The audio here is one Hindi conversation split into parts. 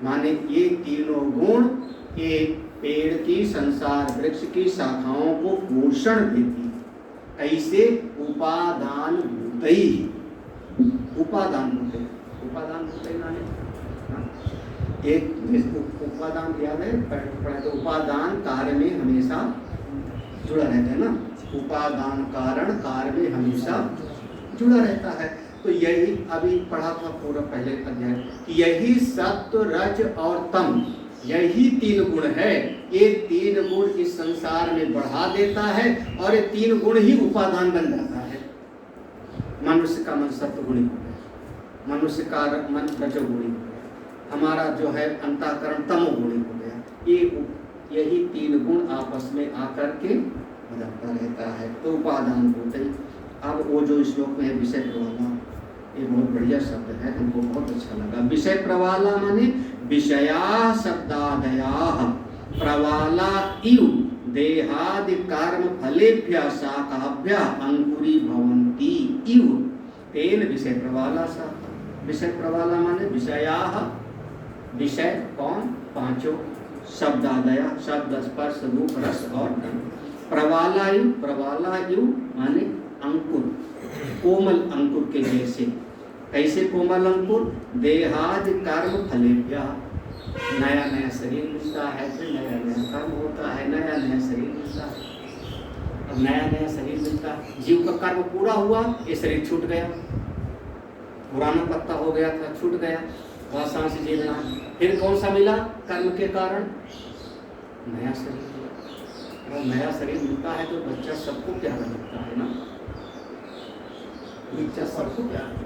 माने ये तीनों गुण एक पेड़ की, संसार वृक्ष की शाखाओं को पोषण देती है। ऐसे उपादान भूतई, उपादान भूतई, उपादान भूतई माने एक उपादान याद है पढ़े तो, उपादान कार्य में हमेशा जुड़ा रहता है ना, उपादान कारण कार्य में हमेशा जुड़ा रहता है। तो यही अभी पढ़ा था पूरा पहले अध्याय कि यही सत्व रज और तम, यही तीन गुण है। ये तीन गुण इस संसार में बढ़ा देता है और ये तीन गुण ही उपादान बन जाता है। मनुष्य का मन सत्व गुणी हो गया, मनुष्य का मन रजोगुणी हो गया, हमारा जो है अंतःकरण तमोगुणी हो गया। यही तीन गुण आपस में आकर के बदलता रहता है। तो उपादान होते ही। अब वो जो श्लोक में है विषय प्रवाला, ये बहुत बढ़िया शब्द है, हमको बहुत अच्छा लगा। विषय प्रवाला माने विषया शब्दादया, प्रवाला इव देहादि कर्म फलेभ्य शाखाभ्य अंकुरी भवन्ति इव तेन विषय प्रवाला सा। विषय प्रवाला माने विषया, विषय कौन? पांचों, शब्दादया शब्द स्पर्श रूप रस और गंध। प्रवालायु, प्रवालायु माने अंकुर, कोमल अंकुर के जैसे। कैसे कोमल अंकुर? देहादि कर्म फलेभ्य, नया नया शरीर मिलता है, फिर नया नया कर्म होता है, नया नया शरीर मिलता है। अब नया नया शरीर मिलता है, जीव का कर्म पूरा हुआ, ये शरीर छूट गया, पुराना पत्ता हो गया था, छूट गया, वह सांस जीना। फिर कौन सा मिला? कर्म के कारण नया शरीर मिला। और नया शरीर मिलता है तो बच्चा सबको प्यारा लगता है ना, बच्चा सबको प्यारा।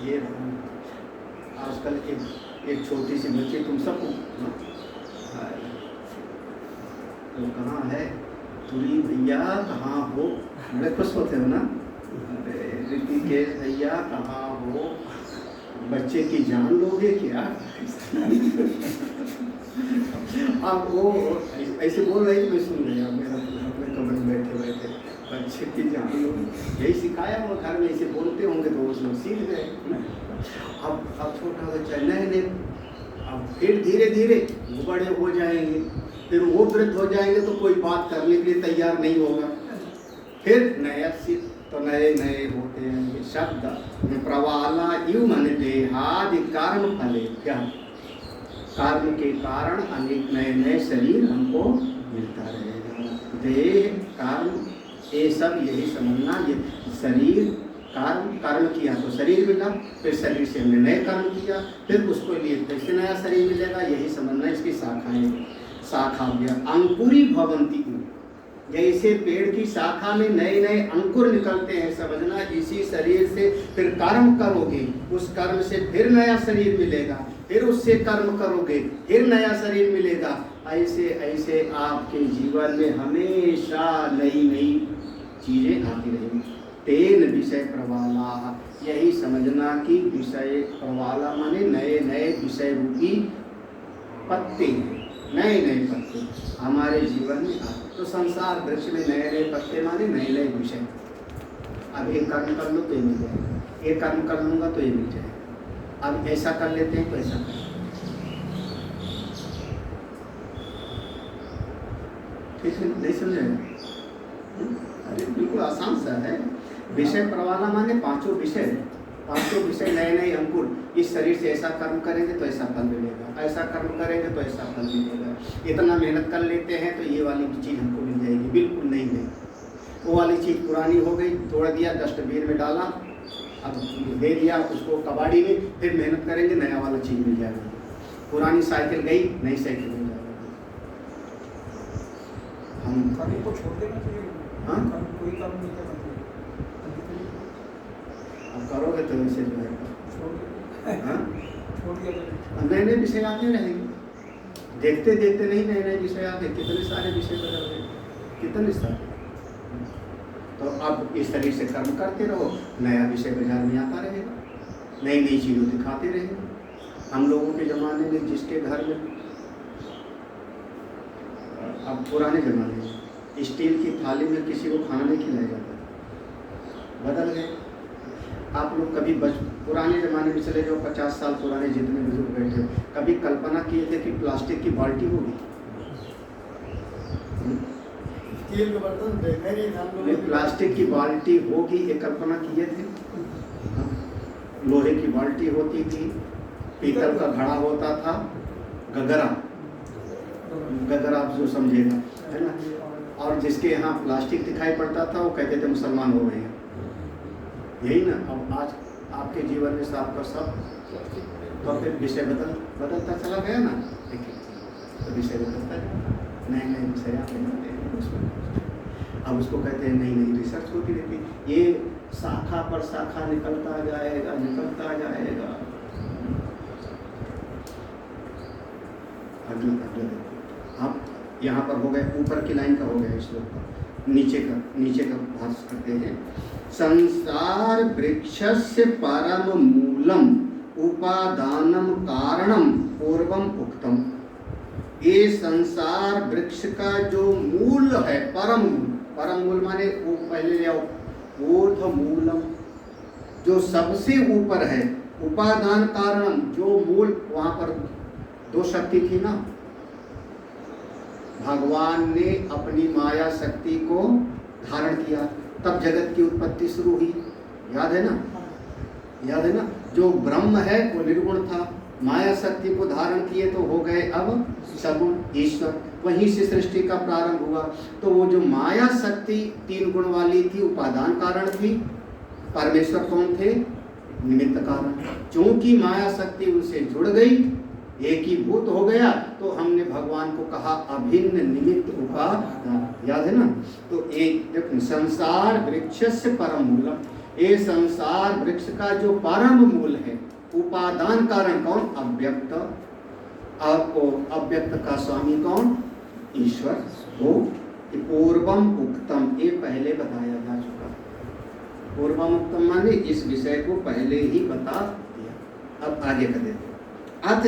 ये आजकल एक छोटी सी बच्ची तुम सबको तो कहाँ है तुरी भैया, कहाँ हो, बड़े खुश होते हो ना। अरे ऋतिकेश भैया कहाँ हो, बच्चे की जान लोगे क्या? अब वो ऐसे बोल रही थी, मैं सुन रही, मेरा अपने कमरे में बैठे बैठे बच्चे की जान लोगे, यही सिखाया वो घर में, ऐसे बोलते होंगे तो उसमें सीख गए। अब छोटा बच्चा नए नए, अब फिर धीरे धीरे वो बड़े हो जाएंगे, फिर वो वृद्ध हो जाएंगे तो कोई बात करने के लिए तैयार नहीं होगा, फिर नया सीख तो नए नए होते हैं। शब्द प्रवाला यू मन देहादि कर्म फलेभ्य, कर्म के कारण अनेक नए नए शरीर हमको मिलता रहेगा। देह कर्म ये सब यही समझना, ये शरीर कर्म किया तो शरीर मिला, फिर शरीर से हमने नए कर्म किया, फिर उसको लिए कैसे नया शरीर मिलेगा, यही समझना। इसकी शाखाएं शाखा अंकुरी भवंती, जैसे पेड़ की शाखा में नए नए अंकुर निकलते हैं, समझना इसी शरीर से फिर कर्म करोगे, उस कर्म से फिर नया शरीर मिलेगा, फिर उससे कर्म करोगे, फिर नया शरीर मिलेगा। ऐसे ऐसे आपके जीवन में हमेशा नई नई चीजें आती रहेंगी। तेन विषय प्रवाला, यही समझना कि विषय प्रवाला माने नए नए विषय रूपी पत्ते, नए नए पत्ते हमारे जीवन में आते। तो संसार वृक्ष में नए नए पत्ते माने नए नए विषय। अब एक कर्म कर लो तो ये मिल जाएगा, एक कर्म कर लूँगा तो ये मिल जाएगा, अब ऐसा कर लेते हैं तो ऐसा कर, ठीक है? नहीं समझेगा? अरे बिल्कुल आसान सा है। विषय प्रवाला माने पांचों विषय, पांचों विषय नए नए अंकुर। इस शरीर से ऐसा कर्म करेंगे तो ऐसा फल मिलेगा, ऐसा कर्म करेंगे तो ऐसा फल मिलेगा, इतना मेहनत कर लेते हैं तो ये वाली चीज़ हमको मिल जाएगी। बिल्कुल नहीं है, वो वाली चीज़ पुरानी हो गई, तोड़ दिया, डस्टबिन में डाला, अब दे दिया उसको कबाड़ी में, फिर मेहनत करेंगे नया वाला चीज़ मिल जाएगा। पुरानी साइकिल गई, नई साइकिल मिल जाएगी। हम कर्म को छोड़ देना चाहिए। हाँ, कोई कर्म नहीं करना चाहिए, अब करोगे तो वैसे जो है छोड़ दिया। नए नए विषय आते रहेंगे, देखते देखते नहीं नए नए विषय आते, कितने सारे विषय बदल गए, कितने सारे। तो अब इस शरीर से कर्म करते रहो, नया विषय बाजार में आता रहेगा, नई नई चीज़ों दिखाते रहेंगे। हम लोगों के ज़माने में जिसके घर में, अब पुराने ज़माने में स्टील की थाली में किसी को खाना नहीं खिलाया जाता, बदल गए। आप लोग कभी पुराने ज़माने में चले जाओ, 50 साल पुराने जितने बुजुर्ग बैठे, कभी कभी कल्पना किए थे कि प्लास्टिक की बाल्टी होगी? स्टील के बर्तन देखा ही नहीं था हम ये लोग। प्लास्टिक की बाल्टी होगी ये कल्पना किए थे? हाँ? लोहे की बाल्टी होती थी, पीतल का घड़ा होता था, गगरा, गगरा आप जो समझेगा, है ना। और जिसके यहाँ प्लास्टिक दिखाई पड़ता था वो कहते थे मुसलमान हो गए हैं। यही ना, अब आज आपके जीवन में से आपका सब, तो फिर विषय बदलता चला गया ना। देखिए, तो विषय बदलता जाता, नए नए विषय आते जाते हैं उसमें। अब उसको कहते हैं नई नई रिसर्च होती रहती, ये शाखा पर शाखा निकलता जाएगा। अगला देखो, अब यहाँ पर हो गए, ऊपर की लाइन का हो गया श्लोक का, नीचे का भाष्य करते हैं। संसार वृक्षस्य परम मूलम उपादानम कारणम पूर्वम उक्तम। ये संसार वृक्ष का जो मूल है, परम मूल माने वो पहले ले आओ, ऊर्ध्व मूलम, जो सबसे ऊपर है, उपादान कारणम, जो मूल, वहां पर दो शक्ति थी ना, भगवान ने अपनी माया शक्ति को धारण किया, तब जगत की उत्पत्ति शुरू हुई। याद है ना, जो ब्रह्म है वो निर्गुण था, माया शक्ति को धारण किए तो हो गए अब सगुण ईश्वर, वहीं से सृष्टि का प्रारंभ हुआ। तो वो जो माया शक्ति 3 गुण वाली थी, उपादान कारण थी, परमेश्वर कौन थे? निमित्त कारण। क्योंकि माया शक्ति उनसे जुड़ गई, एकीभूत हो गया, तो हमने भगवान को कहा अभिन्न निमित्त उपादान। याद है ना। तो एक देखो, संसार वृक्षस्य परम मूलम, ये संसार वृक्ष का जो परम मूल है, उपादान कारण कौन? अव्यक्त। अव्यक्त का स्वामी कौन? ईश्वर। वो पूर्वम उक्तम, ये पहले बताया जा चुका। पूर्वम उक्तम माने इस विषय को पहले ही बता दिया। अब आगे कर देते। अथ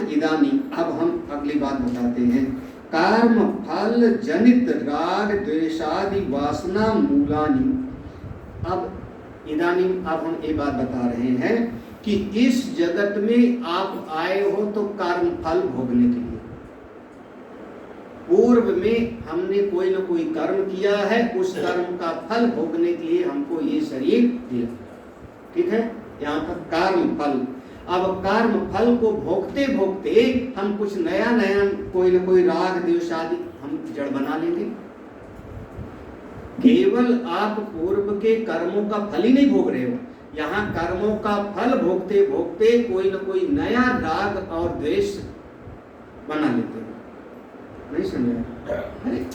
इदानीम, अब हम अगली बात बताते हैं। कर्म फल जनित राग द्वेषादि वासना मूलानि। अब इदानीम, अब हम ये बात बता रहे हैं कि इस जगत में आप आए हो तो कर्म फल भोगने के लिए। पूर्व में हमने कोई न कोई कर्म किया है, उस कर्म का फल भोगने के लिए हमको ये शरीर दिया। ठीक है, यहाँ तक कर्म फल। अब कर्म फल को भोगते भोगते हम कुछ नया कोई न कोई राग द्वेष आदि हम जड़ बना लेंगे। केवल आप पूर्व के कर्मों का फल ही नहीं भोग रहे हो, यहाँ कर्मों का फल भोगते भोगते कोई न कोई नया राग और द्वेष बना लेते हो। नहीं समझे? अरे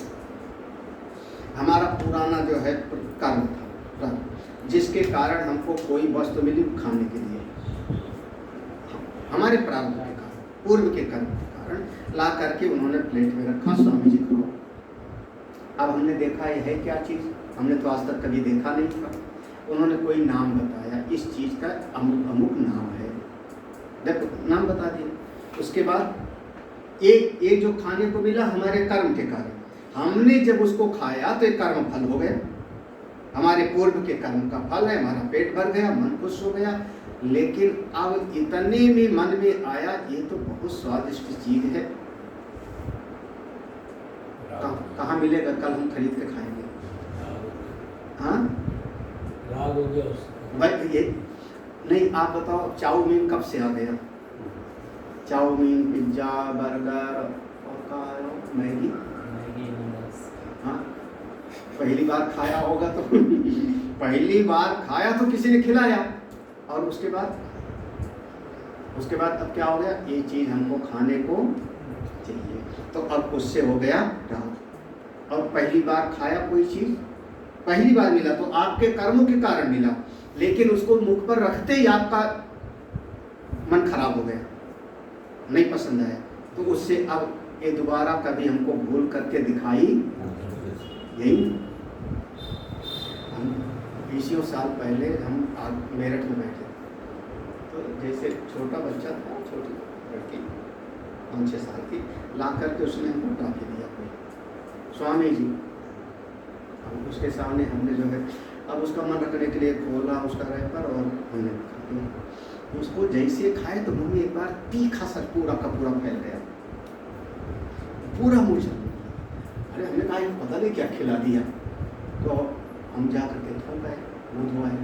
हमारा पुराना जो है कर्म था, जिसके कारण हमको कोई वस्तु मिली खाने के लिए, हमारे प्रारब्ध के कारण, पूर्व के कर्म के कारण ला करके उन्होंने प्लेट में रखा, स्वामी जी को। अब हमने देखा ये है क्या चीज़, हमने तो आज तक कभी देखा नहीं था। उन्होंने कोई नाम बताया, इस चीज़ का अमुक अमुक नाम है, देखो नाम बता दिया। उसके बाद एक जो खाने को मिला हमारे कर्म के कारण, हमने जब उसको खाया तो एक कर्म फल हो गया, हमारे पूर्व के कर्म का फल है, हमारा पेट भर गया, मन खुश हो गया। लेकिन अब इतने में मन में आया ये तो बहुत स्वादिष्ट चीज है, कहाँ मिलेगा, कल हम खरीद के खाएंगे। हाँ राग हो गया उसको। भाई ये नहीं, आप बताओ चाउमीन कब से आ गया? चाउमीन, पिज्जा, बर्गर और मैगी। हाँ, पहली बार खाया होगा तो पहली बार खाया तो किसी ने खिलाया, और उसके बाद अब क्या हो गया, ये चीज़ हमको खाने को चाहिए, तो अब उससे हो गया राग। और पहली बार खाया कोई चीज़, पहली बार मिला तो आपके कर्मों के कारण मिला, लेकिन उसको मुख पर रखते ही आपका मन खराब हो गया, नहीं पसंद आया, तो उससे अब ये दोबारा कभी हमको भूल करके दिखाई। यही हम 20 साल पहले हम मेरठ में बैठे, तो जैसे छोटा बच्चा था, छोटी लड़की 5-6 साल की, ला करके उसने हमको टॉफी दिया कोई, स्वामी जी। अब उसके सामने हमने जो है, अब उसका मन रखने के लिए खोला उसका रैपर और हमने खा लिया। उसको जैसे खाए तो मुंह में एक बार तीखा सा पूरा का पूरा फैल गया, पूरा मुंह चल गया। अरे हमने कहा पता नहीं क्या खिला दिया, तो हम जा करके धो गए, मुँह धोआए।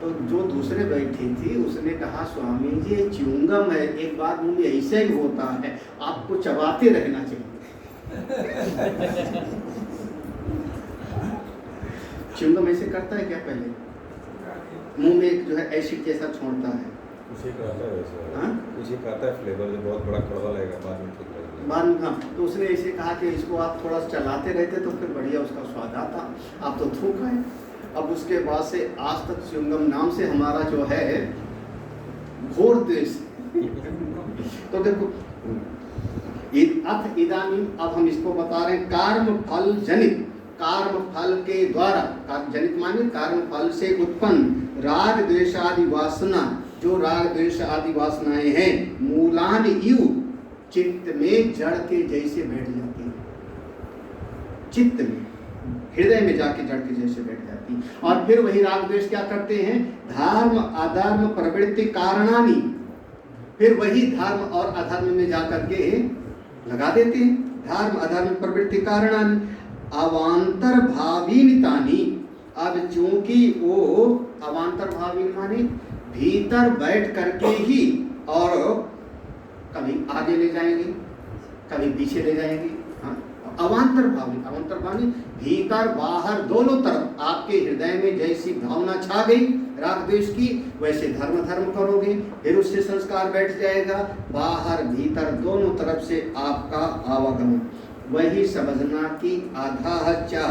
तो जो दूसरे बैठी थी उसने कहा स्वामी जी ये च्युइंगम है, एक बार मुंह में ऐसे ही होता है, आपको चबाते रहना चाहिए। च्युइंगम ऐसे करता है क्या? पहले मुंह में जो है एसिड जैसा छोड़ता है, उसे कहता है वैसे। हाँ? उसे कहता है फ्लेवर जो बहुत बड़ा कड़वा लगेगा, बाद में ठीक लगेगा। बाद में हाँ, तो उसने ऐसे कहा कि इसको आप थोड़ा चलाते रहते तो फिर बढ़िया उसका स्वाद आता, आप तो थूक आए। अब उसके बाद से आज तक च्युइंगम नाम से हमारा जो है घोर द्वेष। तो देखो अथ इदानीम, अब हम इसको बता रहे हैं कर्म फल जनित, कर्म फल के द्वारा, जनित माने कर्म फल से उत्पन्न राग द्वेष आदि वासना, जो राग द्वेष आदि वासनाएं हैं, मूलान यू चित्त में जड़ के जैसे बैठ जाती है, चित्त में हृदय में जाके जड़ के जैसे बैठ जाती। और फिर वही राग द्वेष क्या करते हैं? धर्म अधर्म प्रवृत्ति कारणानी, फिर वही धर्म और अधर्म में जाकर के लगा देते हैं। धर्म अधर्म प्रवृत्ति कारणानी अवांतर भाविनितानी। अब चूंकि वो अवांतर भावी माने भीतर बैठ करके ही, और कभी आगे ले जाएंगे कभी पीछे ले जाएंगे। हाँ, अवांतर भावी भीतर बाहर दोनों तरफ आपके हृदय में जैसी भावना छा गई राग द्वेष की, वैसे धर्म करोगे, फिर उससे संस्कार बैठ जाएगा, बाहर भीतर दोनों तरफ से आपका आवागमन। वही समझना कि आधा चा,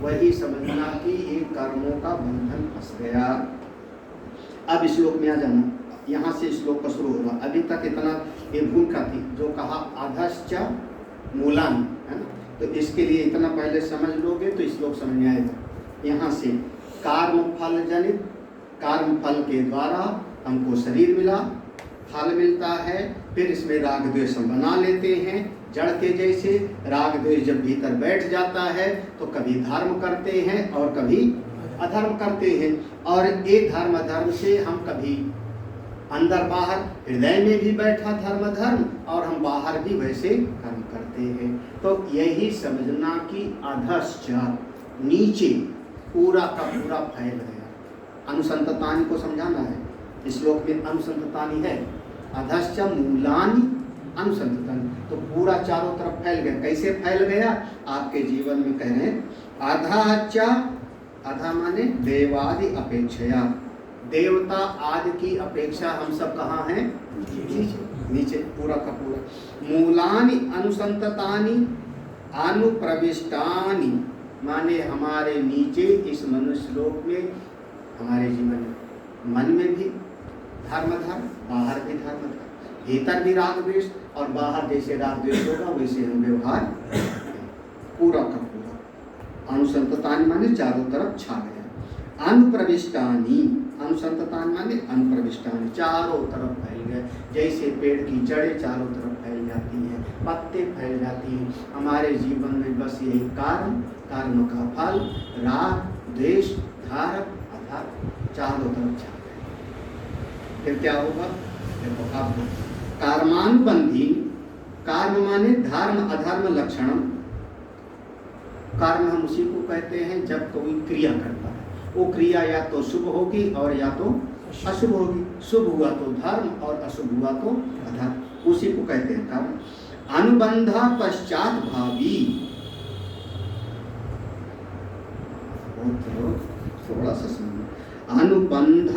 वही समझना कि ये कर्मों का बंधन फंस गया। अब श्लोक में आ जाना, यहाँ से श्लोक का शुरू होगा। अभी तक इतना ये भूमिका थी जो कहा आधश्च मूलान, है ना, तो इसके लिए इतना पहले समझ लोगे तो श्लोक समझ में आएगा। यहाँ से कर्म फल जनित, कर्म फल के द्वारा हमको शरीर मिला, फल मिलता है, फिर इसमें राग द्वेष हम बना लेते हैं जड़ के जैसे। राग द्वेष जब भीतर बैठ जाता है तो कभी धर्म करते हैं और कभी अधर्म करते हैं, और एक धर्म अधर्म से हम कभी अंदर बाहर हृदय में भी बैठा धर्म और हम बाहर भी वैसे कर्म करते हैं। तो यही समझना कि अधश्च नीचे पूरा का पूरा फैल गया। अनुसंततानी को समझाना है, श्लोक में अनुसंततानी है, अधश्च मूलानि अनुसंततानि, तो पूरा चारों तरफ फैल गया। कैसे फैल गया? आपके जीवन में कह रहे हैं अधश्च, अधा माने देवादि अपेक्षया, देवता आदि की अपेक्षा हम सब कहाँ हैं? नीचे पूरा का पूरा। मूलानि अनुसंततानि अनुप्रविष्टानि, माने हमारे नीचे इस मनुष्य लोक में, हमारे जीवन में, मन में भी धर्म, बाहर भी धर्म, भीतर भी राग द्वेष, और बाहर जैसे राग द्वेष होगा वैसे हम व्यवहार पूरा का पूरा। अनुसंततानि माने चारों तरफ छा गया। अनुप्रविष्टानि, अनुसंततानि माने अनुप्रविष्टानि, चारों तरफ फैल गए। जैसे पेड़ की जड़ें चारों तरफ फैल जाती हैं, पत्ते फैल जाती हैं, हमारे जीवन में बस यही कर्म का फल राग द्वेष धर्म अधर्म चारों तरफ छा गए। फिर क्या होगा? देखो आप कर्मानुबंधी, कर्म माने धर्म अधर्म लक्षणम। कर्म हम उसी को कहते हैं जब कोई क्रिया करता है, वो क्रिया या तो शुभ होगी और या तो अशुभ होगी। शुभ हुआ तो धर्म और अशुभ हुआ तो अधर्म, उसी को कहते हैं कर्म। अनुबंध पश्चात भावी, थोड़ा सा सुनिए। अनुबंध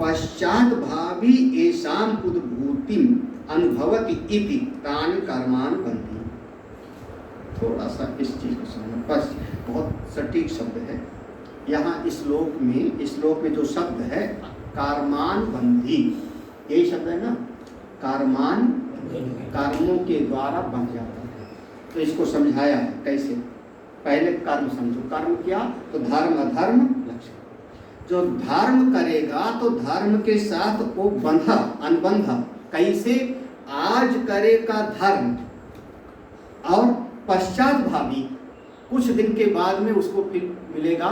पश्चात भावी एषाम उद्भूतिम अनुभवति इति तानि कर्मानुबंधी। थोड़ा सा इस चीज को समझना, बस बहुत सटीक शब्द है। यहाँ इस श्लोक में जो शब्द है कर्मानुबंधी, यही शब्द है ना, कर्मान कर्मों के द्वारा बन जाता है। तो इसको समझाया है कैसे? पहले कर्म समझो, कर्म क्या? तो धर्म अधर्म लक्षण। जो धर्म करेगा तो धर्म के साथ वो बंधा, अनुबंध। कैसे? आज करेगा धर्म और पश्चात भावी, कुछ दिन के बाद में उसको फिर मिलेगा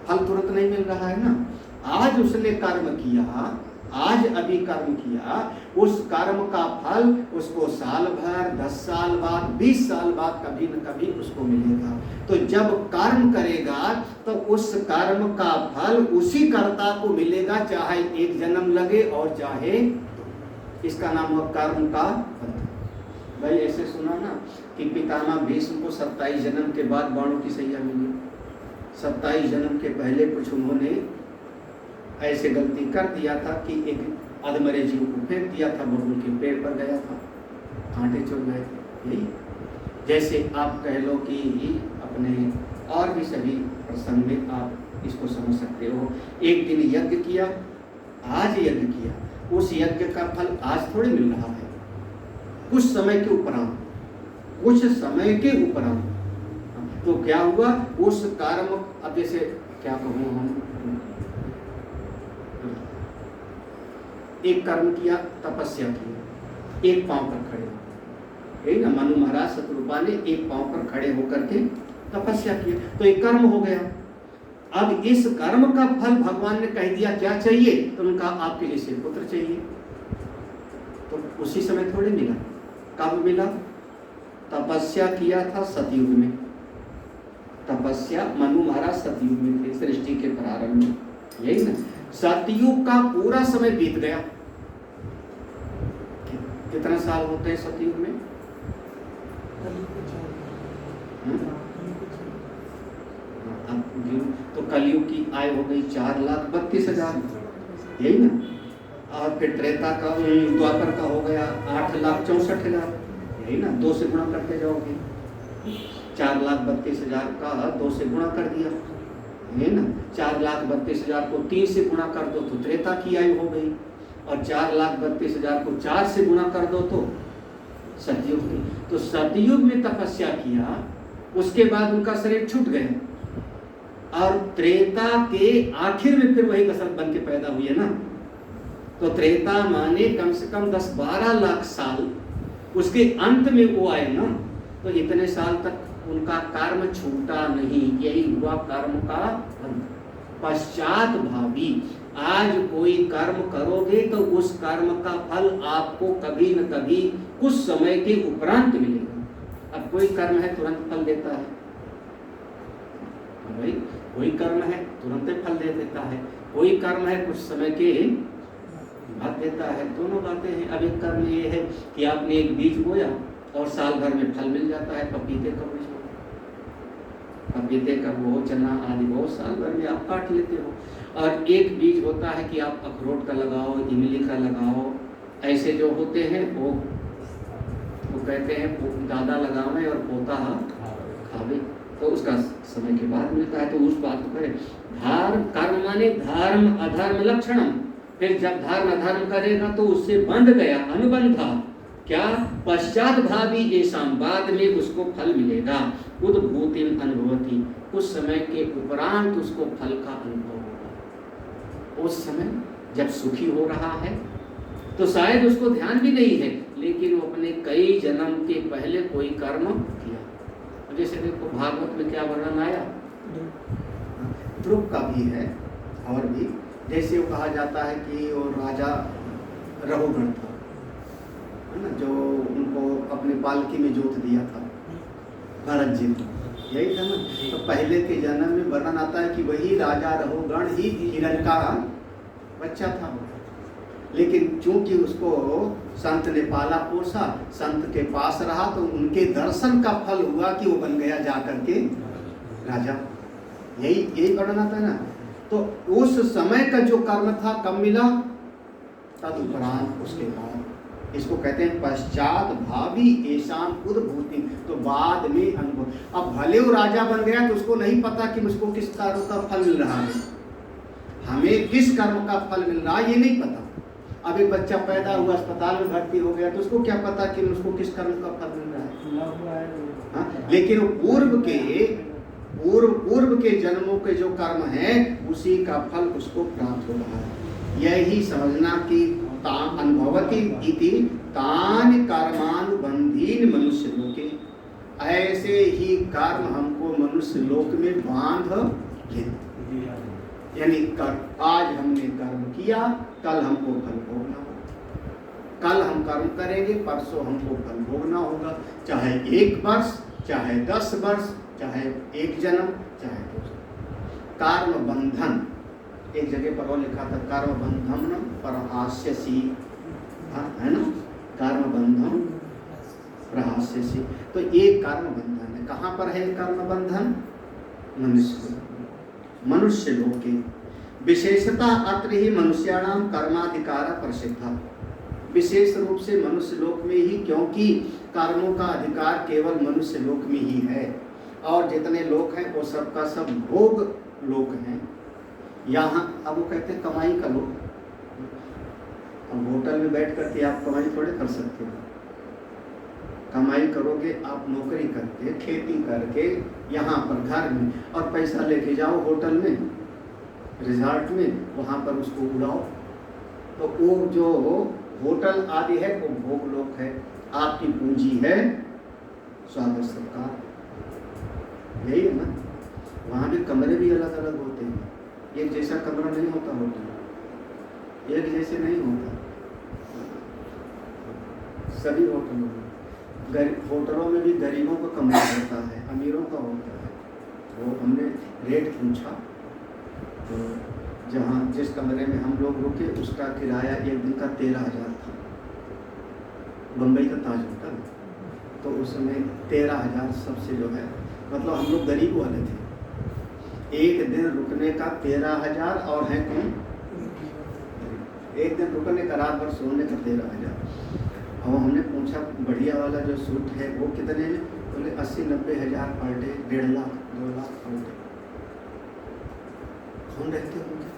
फल। तुरंत नहीं मिल रहा है ना, आज उसने कर्म किया, आज अभी कर्म किया, उस कर्म का फल उसको साल भर, 10 साल बाद, 20 साल बाद कभी न कभी उसको मिलेगा। तो जब कर्म करेगा तो उस कर्म का फल उसी कर्ता को मिलेगा, चाहे एक जन्म लगे और चाहे, इसका नाम हुआ कर्म का फल। भाई ऐसे सुना ना कि पितामह भीष्म को 27 जन्म के बाद बाणों की सैया मिली। 27 जन्म के पहले कुछ उन्होंने ऐसे गलती कर दिया था कि एक अधमरे जीव को फेंक दिया था, बबूल के पेड़ पर गया था, कांटे चुभ गए थे। यही जैसे आप कह लो कि अपने और भी सभी प्रसंग में आप इसको समझ सकते हो। एक दिन यज्ञ किया, आज यज्ञ किया, उस यज्ञ का फल आज थोड़ी मिल रहा है, कुछ समय के उपरांत, कुछ समय के उपरांत। तो क्या हुआ उस कर्म, अब जैसे क्या कहूँ हम, एक कर्म किया, तपस्या की, एक पांव पर खड़े हो, यही ना मनु महाराज शत्रुपा ने एक पांव पर खड़े होकर के तपस्या की, तो एक कर्म हो गया। अब इस कर्म का फल भगवान ने कह दिया क्या चाहिए, तो उनका आपके लिए से पुत्र चाहिए, तो उसी समय थोड़े मिला। कब मिला? तपस्या किया था सतयुग में, तपस्या मनु महाराज सतयुग में थे, सृष्टि के प्रारंभ में, यही ना। सतयुग का पूरा समय बीत गया। कितना साल होते हैं सतयुग में? तो कलयुग की आयु हो गई 4,32,000, यही ना। और फिर त्रेता का, द्वापर का हो गया 8,64,000, यही ना। 2 से गुणा करते जाओगे, 4,32,000 का 2 से गुणा कर दिया, है ना। 4,32,000 को 3 से गुणा कर दो तो त्रेता की आयु हो गई, और 4,32,000 को 4 से गुणा कर दो तो सतयुग की। तो सतयुग में तपस्या किया, उसके बाद उनका शरीर छूट गया, और त्रेता के आखिर में फिर वही कसरत बन के पैदा हुई है ना। तो त्रेता माने कम से कम 10-12 लाख साल, उसके अंत में वो आए ना, तो इतने साल तक उनका कर्म छूटा नहीं, यही हुआ कर्म का अंत। पश्चात भावी, आज कोई कर्म करोगे तो उस कर्म का फल आपको कभी न कभी कुछ समय के उपरांत मिलेगा। अब कोई कर्म है तुरंत फल देता है भाई, कोई कर्म है तुरंत फल दे देता है, कोई कर्म है कुछ समय के बाद देता है। दोनों बातें हैं। अब एक कर्म ये है कि आपने एक बीज बोया और साल भर में फल मिल जाता है। पपीते का बीज, पपीते का वो, चना आदि बहुत साल भर में आप काट लेते हो। और एक बीज होता है कि आप अखरोट का लगाओ, इमली का लगाओ, ऐसे जो होते हैं वो कहते हैं दादा लगावे और पोता खावे, तो उसका समय के बाद मिलता है। तो उस बात को करें, धर्म कर्म माने धर्म अधर्म लक्षणम, फिर जब धर्म अधर्म करेगा तो उससे बंध गया, अनुबंध था क्या, पश्चात भावी ऐसाम, बाद में उसको फल मिलेगा। उद्भूतिम अनुभवती, उस समय के उपरांत उसको फल का अनुभव होगा। उस समय जब सुखी हो रहा है तो शायद उसको ध्यान भी नहीं है, लेकिन वो अपने कई जन्म के पहले कोई कर्म किया। जैसे देखो भागवत में क्या वर्णन आया, ध्रुव का भी है, और भी जैसे वो कहा जाता है कि वो राजा रघुगण था, है ना, जो उनको अपने पालकी में जोत दिया था भरत जी को, यही था ना। तो पहले के जन्म में वर्णन आता है कि वही राजा रघुगण ही हिरण का बच्चा था, लेकिन चूंकि उसको संत ने पाला पोसा, संत के पास रहा, तो उनके दर्शन का फल हुआ कि वो बन गया जाकर के राजा। यही वर्णन आता है ना। तो उस समय का जो कर्म था कब मिला, तदुपरांत, उसके बाद। इसको कहते हैं पश्चात भावी ऐसाम उद्भूति, तो बाद में अनुभव। अब भले वो राजा बन गया तो उसको नहीं पता कि मुझको किस कर्म का फल मिल रहा है, हमें किस कर्म का फल मिल रहा है ये नहीं पता। अब एक बच्चा पैदा हुआ, अस्पताल में भर्ती हो गया, तो उसको क्या पता कि उसको किस कर्म का फल मिल रहा है, हाँ? लेकिन वो पूर्व के जन्मों के जो कर्म है उसी का फल उसको प्राप्त हो रहा है। यही समझना कि अनुभवति इति तान कर्मानुबंधीन मनुष्य लोके, ऐसे ही कर्म हमको मनुष्य लोक में बांध लेते। यानी आज हमने कर्म किया, कल हमको फल भोगना होगा। कल हम कर्म करेंगे, परसों हमको फल भोगना होगा, चाहे 1 वर्ष, चाहे 10 वर्ष, चाहे 1 जन्म, चाहे 2 जन्म। कर्म बंधन, एक जगह पर वो लिखा था, कर्म बंधन प्रहास्यसी, है ना, कर्म बंधन प्रहास्यसी। तो ये कर्म बंधन है। कहाँ पर है कर्म बंधन? मनुष्य लोक के। विशेषता अत्र ही मनुष्याणाम कर्माधिकार प्रसिद्ध। विशेष रूप से मनुष्य लोक में ही, क्योंकि कर्मों का अधिकार केवल मनुष्य लोक में ही है। और जितने लोक हैं वो सब का सब भोग लोक हैं। यहाँ अब वो कहते हैं कमाई का लोक। अब होटल में बैठ करके आप कमाई थोड़े कर सकते हो। कमाई करोगे आप नौकरी करके, खेती करके, यहाँ पर घर में, और पैसा लेके जाओ होटल में, रिजॉर्ट में, वहाँ पर उसको उड़ाओ। तो वो जो होटल आदि है वो भोग लोक है। आपकी पूंजी है स्वागत सत्कार, यही है ना। वहाँ भी कमरे भी अलग अलग होते हैं, एक जैसा कमरा नहीं होता होटल, एक जैसे नहीं होता सभी होटलों में। होटलों में भी गरीबों का कमरा होता है, अमीरों का होता है। वो हमने रेट पूछा, तो जहाँ जिस कमरे में हम लोग रुके उसका किराया 1 दिन का 13,000 था, बम्बई का ताज होटल। तो उसमें 13,000 सबसे जो है, मतलब हम लोग गरीब वाले थे। 1 दिन रुकने का 13,000, और है कौन, 1 दिन रुकने का, रात भर सोने का 13,000। और हमने पूछा बढ़िया वाला जो सूट है वो कितने में? बोले 80-90 हज़ार per day, 1.5 lakh 2 lakh per day. कौन रहते होंगे?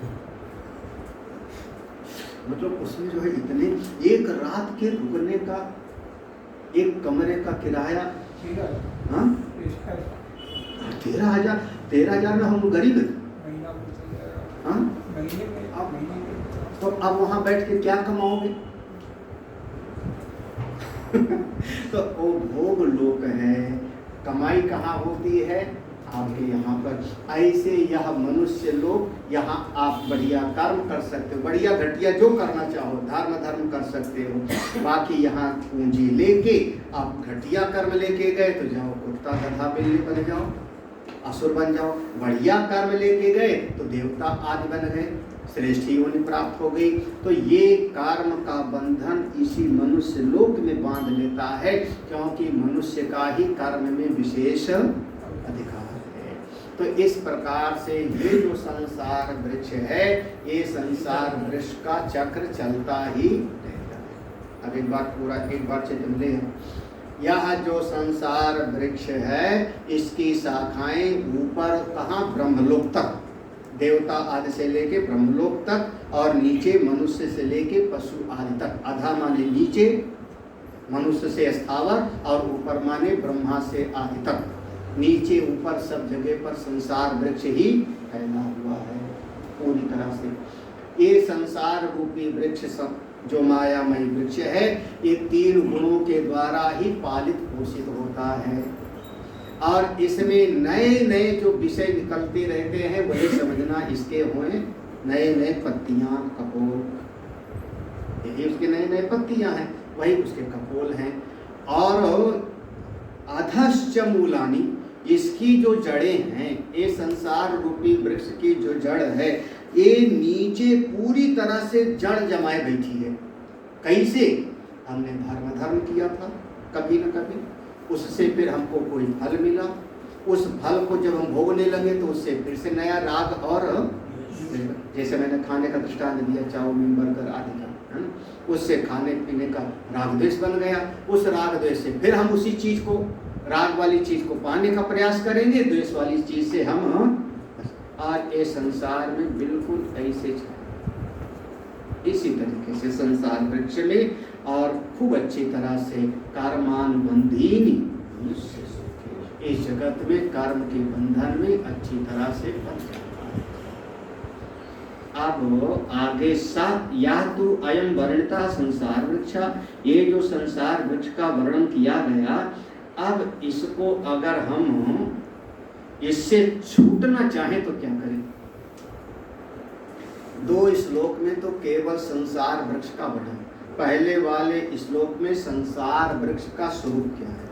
मतलब उसमें जो है इतने, एक रात के रुकने का, एक कमरे का किराया, हाँ 13,000 में हम गरीब हैं। हाँ तो अब वहाँ बैठ के क्या कमाओगे? तो वो भोग लोक है। कमाई कहाँ होती है? आपके यहाँ पर। ऐसे यह मनुष्य लोग, यहाँ आप बढ़िया कर्म कर सकते हो, बढ़िया घटिया जो करना चाहो, धर्म कर सकते हो। बाकी यहाँ पूंजी लेके आप घटिया कर्म लेके गए तो जाओ कुत्ता गधा बिल्ली बन जाओ, असुर बन जाओ। बढ़िया कर्म लेके गए तो देवता आदि बन गए, श्रेष्ठ योनि प्राप्त हो गई। तो ये कर्म का बंधन इसी मनुष्य लोक में बांध लेता है, क्योंकि मनुष्य का ही कर्म में विशेष अधिकार है। तो इस प्रकार से ये जो संसार वृक्ष है, ये संसार वृक्ष का चक्र चलता ही रहता है। अब एक बार चित्र में ले, यह जो संसार वृक्ष है इसकी शाखाएं ऊपर कहाँ? ब्रह्मलोक तक, देवता आदि से लेके ब्रह्मलोक तक, और नीचे मनुष्य से लेके पशु आदि तक। अधा माने नीचे, मनुष्य से स्थावर, और ऊपर माने ब्रह्मा से आदि तक। नीचे ऊपर सब जगह पर संसार वृक्ष ही फैला हुआ है पूरी तरह से। ये संसार रूपी वृक्ष सब जो मायामय वृक्ष है, ये 3 गुणों के द्वारा ही पालित पोषित होता है। और इसमें नए नए जो विषय निकलते रहते हैं वही समझना इसके हुए नए नए पत्तियां, कपोल, यही उसके नए नए पत्तियां हैं, वही उसके कपोल हैं। और अधश्च मूलानि, इसकी जो जड़ें हैं, ये संसार रूपी वृक्ष की जो जड़ है, ये नीचे पूरी तरह से जड़ जमाए बैठी है। कैसे? हमने धर्म किया था कभी न कभी, उससे फिर हमको कोई फल मिला, उस फल को जब हम भोगने लगे तो उससे फिर से नया राग, और जैसे मैंने खाने का दृष्टांत दिया, चाउमीन बर्गर आदि का, है ना, उससे खाने पीने का राग द्वेष बन गया। उस राग द्वेष से फिर हम उसी चीज को, राग वाली चीज को पाने का प्रयास करेंगे, द्वेष वाली चीज से हम। आज ये संसार में बिल्कुल ऐसे इसी तरीके से संसार वृक्ष में, और खूब अच्छी तरह से कर्मानुबंधीनि, इस जगत में कर्म के बंधन में अच्छी तरह से बंध जाता है। अब आगे या तो अयम वर्णिता संसार वृक्ष, ये जो संसार वृक्ष का वर्णन किया गया, अब इसको अगर हम इससे छूटना चाहें तो क्या करें? 2 श्लोक में तो केवल संसार वृक्ष का वर्णन, पहले वाले श्लोक में संसार वृक्ष का स्वरूप क्या है,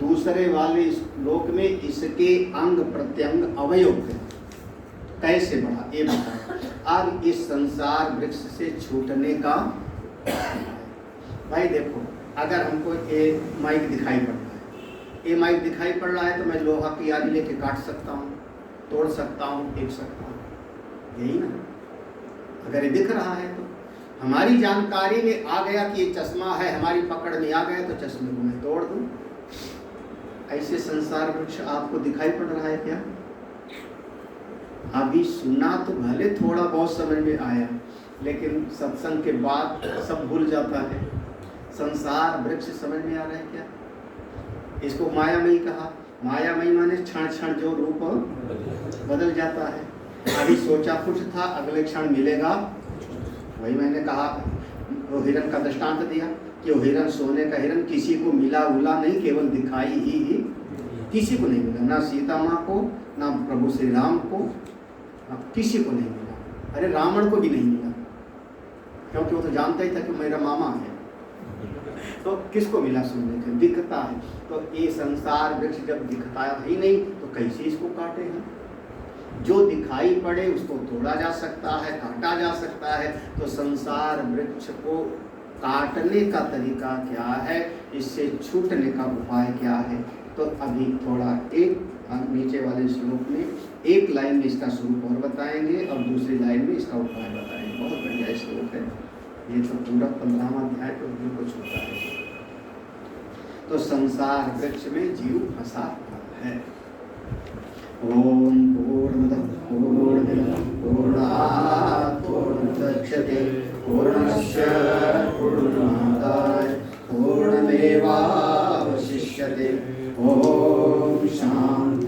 दूसरे वाले श्लोक में इसके अंग प्रत्यंग अवयव क्या, कैसे बढ़ा ये बताया। अब इस संसार वृक्ष से छूटने का, भाई देखो, अगर हमको ये माइक दिखाई पड़ रहा है, ये माइक दिखाई पड़ रहा है तो मैं लोहा की यारी लेके काट सकता हूँ, तोड़ सकता हूँ, फेंक सकता हूँ, यही ना। अगर ये दिख रहा है तो हमारी जानकारी में आ गया कि ये चश्मा है, हमारी पकड़ में आ गया तो चश्मे को मैं तोड़ दूँ। ऐसे संसार वृक्ष आपको दिखाई पड़ रहा है क्या? अभी सुना तो भले थोड़ा बहुत समझ में आया, लेकिन सत्संग के बाद सब भूल जाता है। संसार वृक्ष समझ में आ रहा है क्या? इसको मायामयी कहा। मायामयी माने क्षण क्षण जो रूप बदल जाता है। अभी सोचा कुछ था, अगले क्षण मिलेगा। वही मैंने कहा, वो हिरण का दृष्टांत दिया कि वो हिरण, सोने का हिरण, किसी को मिला उला नहीं, केवल दिखाई ही किसी को नहीं मिला, ना सीता माँ को, ना प्रभु श्री राम को, किसी को नहीं मिला। अरे रावण को भी नहीं मिला, क्योंकि वो तो जानता ही था कि मेरा मामा है। तो किसको मिला सुनने के? दिखता है। तो ये संसार वृक्ष जब दिखता ही नहीं तो कैसे इसको काटे हैं? जो दिखाई पड़े उसको तोड़ा जा सकता है, काटा जा सकता है। तो संसार वृक्ष को काटने का तरीका क्या है, इससे छूटने का उपाय क्या है? तो अभी थोड़ा एक नीचे वाले श्लोक में एक लाइन में इसका स्वरूप और बताएंगे और दूसरी लाइन में इसका उपाय बताएंगे। बहुत बढ़िया श्लोक है ये, तो पूरा 15वां अध्याय तो बिल्कुल छोटा है। तो संसार वृक्ष में जीव फंसा है। ओम पूर्णमदः पूर्णमिदं पूर्णात् पूर्णमुदच्यते पूर्णस्य पूर्णमादाय पूर्णमेवावशिष्यते। ओम शांति।